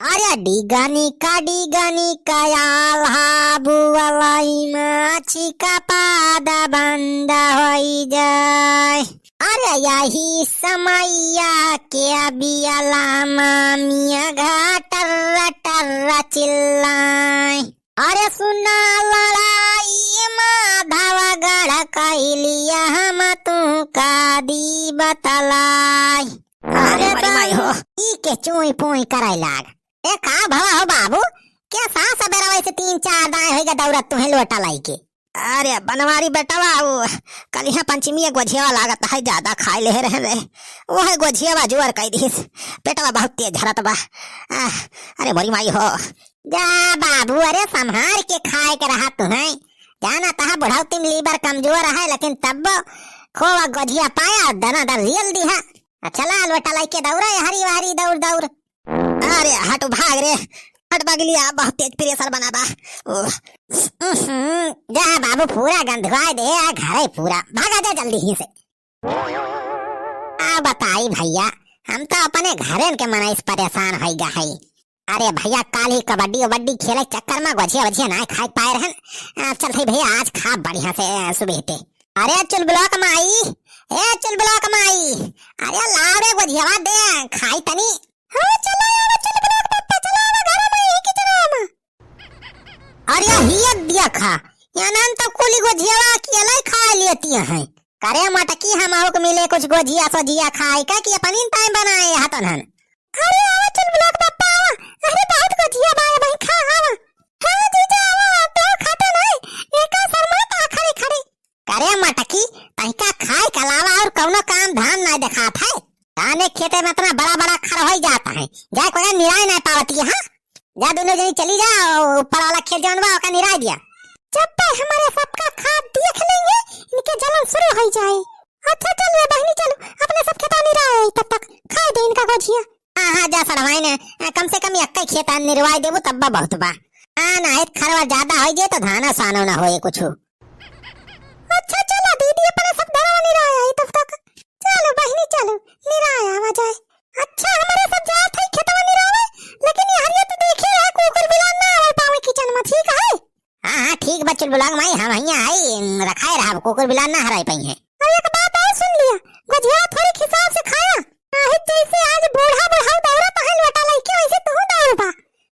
अरे डिगनी कयाल बुआलाई माछी का पादा बंद हो जाए। अरे यही समैया के बियाला मिया घाटर्रा टर्रा चिल्लाए। अरे सुना लड़ाई माधवा गढ़ कैलिया हम तू का दी बतलाई। अरे भाई हो ई के चुई पुई कराई लाग। ए का भला हो बाबू, क्या सा सबेरा वैसे 3-4 दाए होइगा दौड़त तुहे लोटा लाई के। अरे बनवारी बेटवा वो कल यहाँ पंचमी गोझिया लागत है ज्यादा खाए ले रहे वो है गोझिया जुआर कह दीस बेटवा बहुत तेज झरत बा। अरे बड़ी माई हो जा बाबू, अरे संभार के खाए के रहा तुम्हें जाना तहा बुढ़ाउती में लीवर कमजोर है लेकिन तब खोवा गोझिया पाया दना दर रियल दिहा। चला लोटा लाई के दौड़ा हरी वारी दौड़ दौड़। अरे हट भाग रे हट बगलिया बहुत तेज प्रेशर बना बा। जा बाबू पूरा गंधवाए दे घर पूरा भागा जा जल्दी ही से। बताई भैया हम तो अपने घरन के मनाइस परेशान हो गया है। अरे भैया काल ही कबड्डी वबड्डी खेले चक्कर में गोझिया वझिया ना खाए पाए रहन। चल भाई भैया आज खा बढ़िया से सुबह ते। अरे चल ब्लॉक माई, ए चल ब्लॉक माई, अरे लाओ रे गोझिया दे खाई तनी। हाँ चला यार चल ब्लॉक पप्पा चला घर में ही किचन में। अरे हिया दिया खा यानन तो कुली गोझिया की अलग खा लेती हैं। करे मटकी हम आओ को मिले कुछ गोझिया सजिया खाए का कि अपन इन टाइम बनाए हतन हन। अरे आवा चल ब्लॉक पप्पा, अरे बहुत गोझिया बाय भाई खा आवा। हां जीजा आवा तो खाता नहीं एका शर्मा ता खड़े खड़े। करे मटकी तहिका खाए के अलावा और कोनो काम धाम ना दिखात है। आने खेते में इतना बड़ा बड़ा खर हो जाता है जा कोई निराय नहीं पावती है। हाँ जा दोनों जनी चली जाओ ऊपर वाला खेत जानवा का निराय दिया। जब पे हमारे सबका खाद देख लेंगे इनके जलन शुरू हो जाए। अच्छा चल रे बहनी चलो अपने सब खेता निराय तब तक खाए दे इनका गोझिया। हां जा सड़वाई ने कम से कम एक खेता निरवाई देबो तब बहुत बा। ना एक खरवा ज्यादा हो जाए तो धाना सानो ना होए कुछ। अच्छा चला दीदी अपने सब धरवा निराय आई तब तक। चलो बहनी चलो निराय आवा जाए। अच्छा हमारे सब जात है खेतवा निरावे लेकिन ये हरिया तो देखे है कुकुर बिलान ना आवे पावे किचन में ठीक है। हां ठीक बच्चल बुलाग माई हम यहां आई रखाए रहा कुकुर बिलान ना हराई पई है। और एक बात और सुन लिया गोझिया थोड़ी हिसाब से खाया आहे जैसे आज बूढ़ा बूढ़ा दौड़ा पहल लटा लइके वैसे तू दौड़बा।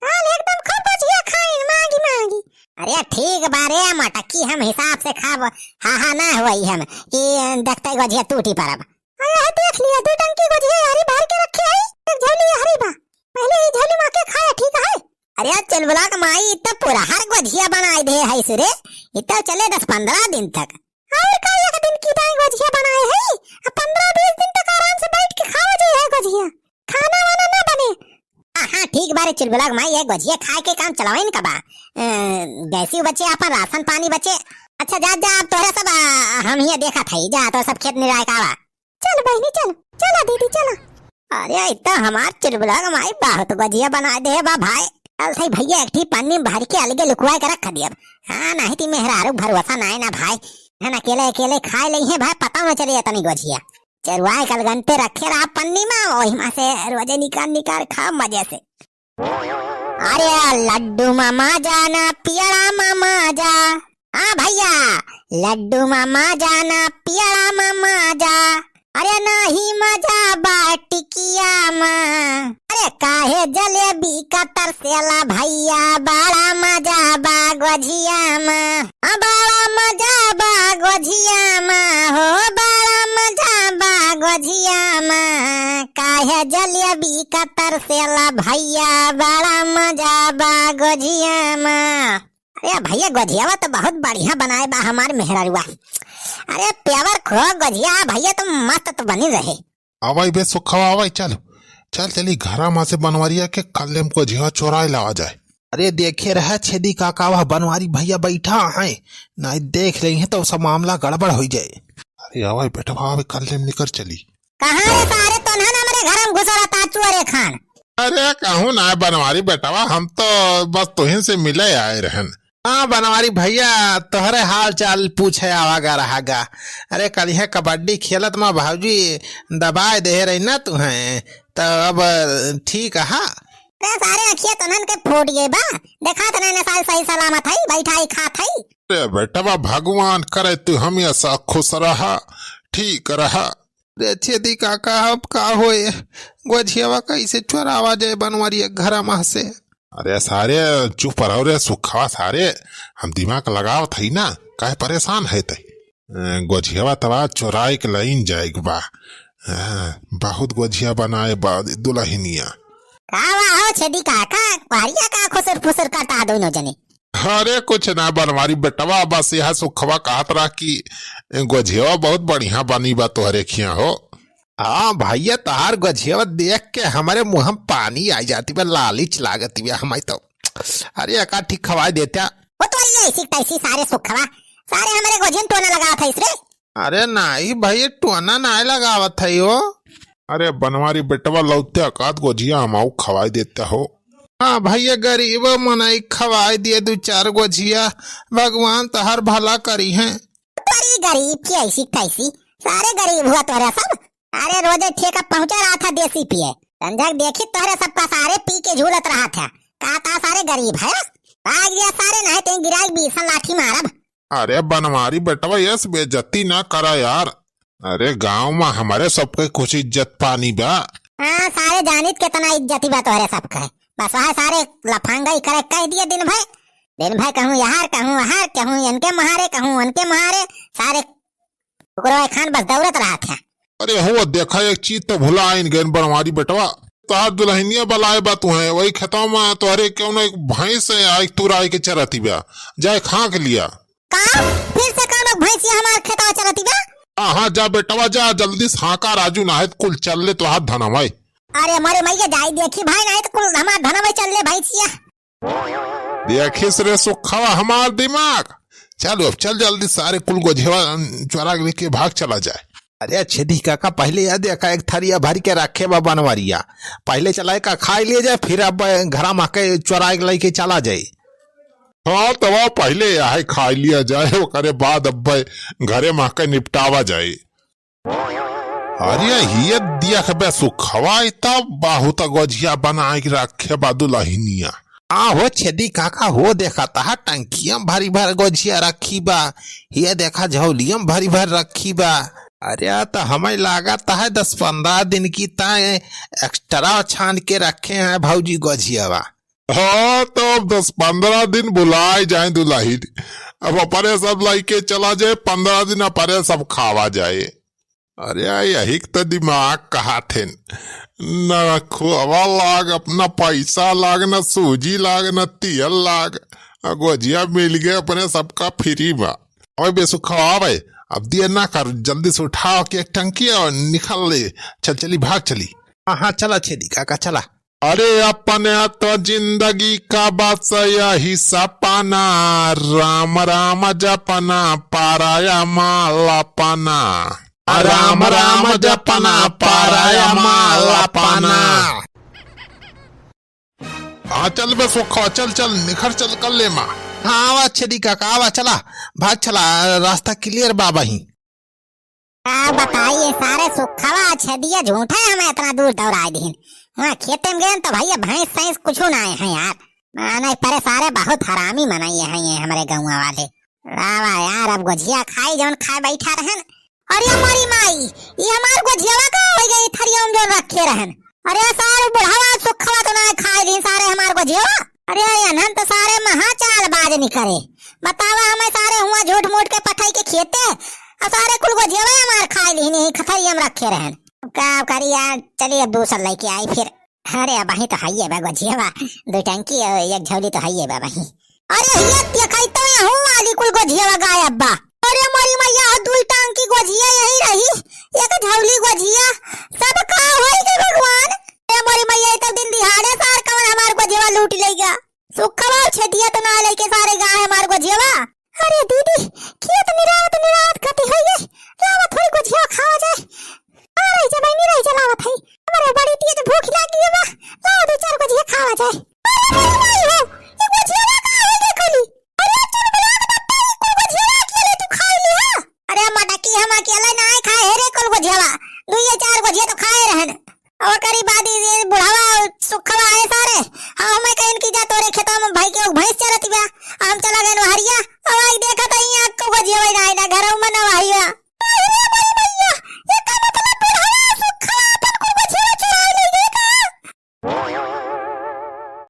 हां एकदम खूब गोझिया खाई मांगी मांगी। अरे ठीक बारे मटकी हम हिसाब से खाब। हां ना होई हम कि देखते गोझिया टूटी परब। अरे देख लिया दो टंकी गोझिया हरी भर के रखे है एक झोली हरी बा पहले ही झोली में के खाया ठीक है। अरे चल ब्लॉक माई तो पूरा हर गोझिया बनाए दे है सुरे इतना चले 10-15 दिन तक। और का एक दिन की दाई गोझिया बनाए है 15-20 दिन तक आराम से बैठ के खाओ जो है गोझिया खाना वाना ना बने। हां ठीक बारे चल ब्लॉक माई ये गोझिया खाए के काम चलावे न कबा गैसी बचे अपन राशन पानी बचे। अच्छा जा जा तोरा सब हम ही देखा था जा तो सब खेत निराय कावा। चल बहनी चल चला दीदी चला। अरे इतना हमार चिलबुला माई बहुत गोझिया बना दे बा भाई। चल सही भैया एक ठी पन्नी भर के अलगे लुकवा के रख दिया। हां नहीं ती मेहरारू भरोसा ना है ना भाई है ना अकेले अकेले खाए लई है भाई पता न चले तनी गोझिया चरवाए कल घंटे रखे रहा पन्नी में ओही में से रोजे निकाल खा मजे से। अरे लड्डू मामा जाना पियड़ा मामा जा। हां भैया लड्डू मामा जाना पियड़ा मामा जा। अरे नहीं मजा बाटिकिया माँ अरे काहे जलेबी का तरसेला भैया बड़ा मजा बा गोझिया माँ। बड़ा मजा बा गोझिया माँ हो बड़ा मजा बा गोझिया माँ काहे जलेबी का तरसेला भैया बड़ा मजा बा गोझिया माँ। अरे भैया गोझिया तो बहुत बढ़िया बनाए बा हमारे मेहरारुआ। अरे प्यावर खो गोझिया भैया तुम मस्त तो बनी रहे। आवाई बे सुखा आवाई चल चल चली घरा माँ से बनवारिया के कल हमको झिया चोराए लावा जाए। अरे देखे रहा छेदी काका वह बनवारी भैया बैठा है नहीं देख रही है तो सब मामला गड़बड़ हो जाए। अरे आवाई बेटा भाव कल निकल चली। कहाँ रे सारे तो ना हमारे घर में घुस रहा था चुअरे खान। अरे कहूँ ना बनवारी बेटा हम तो बस तुहिन से मिले आए रहन। हाँ बनवारी भैया तोहरे हाल चाल पूछे आवागा रहागा। अरे कल है कबड्डी खेलत में भाजी दबाए दे रही ना तुम्हें तो अब ठीक है। रे सारे अखिया तनन के फूट गए बा। देखा तने ने साल सही सलामत है बैठा ही खात है। अरे बेटवा भगवान करे तू हमेशा खुश रहा, ठीक रहा। रे छेदी काका अब का होए, गोझियावा कैसे चोरावा जाए बनवारी घर में से। अरे सारे चुप रहो रे सुखवा, सारे हम दिमाग लगाव थी ना, काहे परेशान है ते। गोझियावा तवा चोराए के लाइन जाएग बा। बहुत गोझिया बनाए बा दुल्हनिया। कावा हो छेदी काका, पारिया का खुसर फुसर करता दोनों जने। अरे कुछ ना बनवारी बेटवा, बस यह सुखवा कहत रहा कि गोझियावा बहुत बढ़िया बनी बा तोहरे खिया हो। हाँ भैया तहार गोझियावा देख के हमारे मुंह में पानी आ जाती बा, लालिच लागती बा हमारी तो। अरे एका ठीक खवा देता। वो तो ये ऐसी तैसी सारे सुखवा, सारे हमारे गोझियन टोना लगा था इसरे। अरे नहीं भैया टोना नहीं लगावत है यो। अरे बनवारी बेटवा लौते अकात गोझिया हमाऊ खवाई देता हो। हाँ भैया गरीब मनाई खवाई दिए 2-4 गोझिया, भगवान तहार भला करी है। बड़ी गरीब की ऐसी तैसी, सारे गरीब हुआ तोरे सब। अरे रोजे ठेका पहुंचा रहा था देसी पिए, संजय देखी तोरे सबका सारे पी के झूलत रहा था। कहा सारे गरीब है, आज ये सारे नहीं ते गिराई 20 लाठी मारब। अरे बनवारी बेटवा यस बेइज्जती ना करा यार। अरे गांव में हमारे सबके कुछ इज्जत पानी बा। हाँ सारे जानित कितना इज्जती बा तोरे सबका, बस वहाँ सारे लफंगा ही करे कह दिए दिन भर कहूँ यार कहूँ वहार कहूँ इनके महारे कहूँ उनके महारे, सारे खान बस दौड़त रहा था। अरे हो देखा एक चीज तो भुला आइन गए बनवारी बेटवा, तोहार दुल्हनिया बलाए बा तू है वही खेतों में तोहरे क्यों ना एक भैंस आई तुराई के चरती बा, जाए खा के लिया। फिर से कौन भैंसिया हमारे खेतवा चरती बा? हाँ जा बेटवा जा जल्दी साका राजू ना है कुल चल ले तो हाथ धना भाई। अरे हमारे मैया जाई देखी भाई नहीं तो कुल हमारा धना भाई चल ले भैंसिया। देखिस रे सुखवा हमार दिमाग। चलो अब चल जल्दी सारे कुल गोझेवा चोरा के भाग चला जाए। अरे छेदी काका पहले याद देखा एक थरिया भर के रखे बा बनवारिया, पहले चलाए का खा लिए जाए, फिर अब घर में के चोरा के लेके चला जाए। हाँ तवा पहले यह खा लिया जाए, वो करे बाद अब घरे में के निपटावा जाए। अरे ये देख बे सुखवा तब बहुत गोझिया बना के रखे बा दुल्हनिया। हाँ हो छेदी काका हो देखा था टंकियम भरी भर गोझिया रखी बा, ये देखा झौलियम भरी भर रखी बा। अरे तो हमें लागत है 10-15 दिन की ताए एक्स्ट्रा छान के रखे हैं भाऊजी गोझियावा। हाँ तो 10-15 दिन बुलाए जाए दुल्हन, अब अपने सब लाइके चला जाए, 15 दिन अपने सब खावा जाए। अरे यही तो दिमाग कहा थे, न खुआ लाग अपना पैसा लाग, न सूजी लाग, न तियल लाग, गोजिया मिल गए अपने सबका फ्री बा। और बेसुखा भाई अब दिया ना कर, जल्दी से उठाओ कि एक टंकी और निकल ले, चली भाग चली। हाँ चला छेदी काका चला। अरे अपने तो जिंदगी का बस यही सपना, राम राम जपना पाराया माला पाना, राम राम जपना पाराया माला पाना। हाँ चल बे सुखा, चल निखर चल कर ले माँ। हाँ आवा छेदी काका आवा चला, भाग चला, रास्ता क्लियर बाबा ही। बताइए सारे सुखवा छेदिया झूठा है, हमें इतना दूर दौड़ाए दिन वहाँ खेत में गए तो भैया भैंस सैंस कुछ ना आए हैं यार। नहीं परे सारे बहुत हरामी मनाइए हैं ये हमारे गाँव वाले। रावा यार अब गोझिया खाई जौन खाए बैठा रहन। अरे हमारी माई ये हमार गोझिया का हो गई थरिया में जो रखे रहन। अरे सारे बुढ़ावा सुखवा तो ना खाए दिन सारे हमार गोझिया। अरे अनंत तो सारे महाचाल बाज नहीं करे, बतावा हमें सारे हुआ झूठ मूठ के पठाई के खेते सारे कुल गोझिया हमार खाए ली नहीं खथरिया में रखे रहन। क्या करी यार, चलिए अब दूसरा लेके आई फिर। अरे अब ही तो हाइए बा गोझिया 2 टंकी और 1 झोली तो हाइए बा वही। अरे ये खाई तो हूँ वाली कुल गोझिया गायब बा। अरे हमारी मैया 2 टंकी गोझिया यही रही, 1 झोली गोझिया सब का होई गई भगवान। हमारी मैया तो दिन दिहाड़े सार कवन हमार गोझिया लूट लेगा। सुखवा छेदिया तो ना लेके सारे गाय हमार गोझिया। अरे दीदी खेत निरावत कटी है ये, लावा थोड़ी गोझिया खावा जाए। अरे जब नहीं रही चलावत है, हमारे बड़ी तेज भूख लगी है बा, लाओ 2-4 गोझिया खावा जाए। अरे भाई हो ये गोझिया का है देखली। अरे चल बना के बट्टा को गोझिया अकेले तू खा ली है। अरे मटकी हम अकेले ना खाए रे कुल गोझिया, 2 या 4 गोझिया तो खाए रहन। और करी बादी ये बुढ़ावा सुखवा आए सारे समय कहीं की जा तोरे खेतों में भाई के भैंस चरती बा हम चला गए हरिया और देखा तो यहाँ को गजिया ना घरों में ना भाई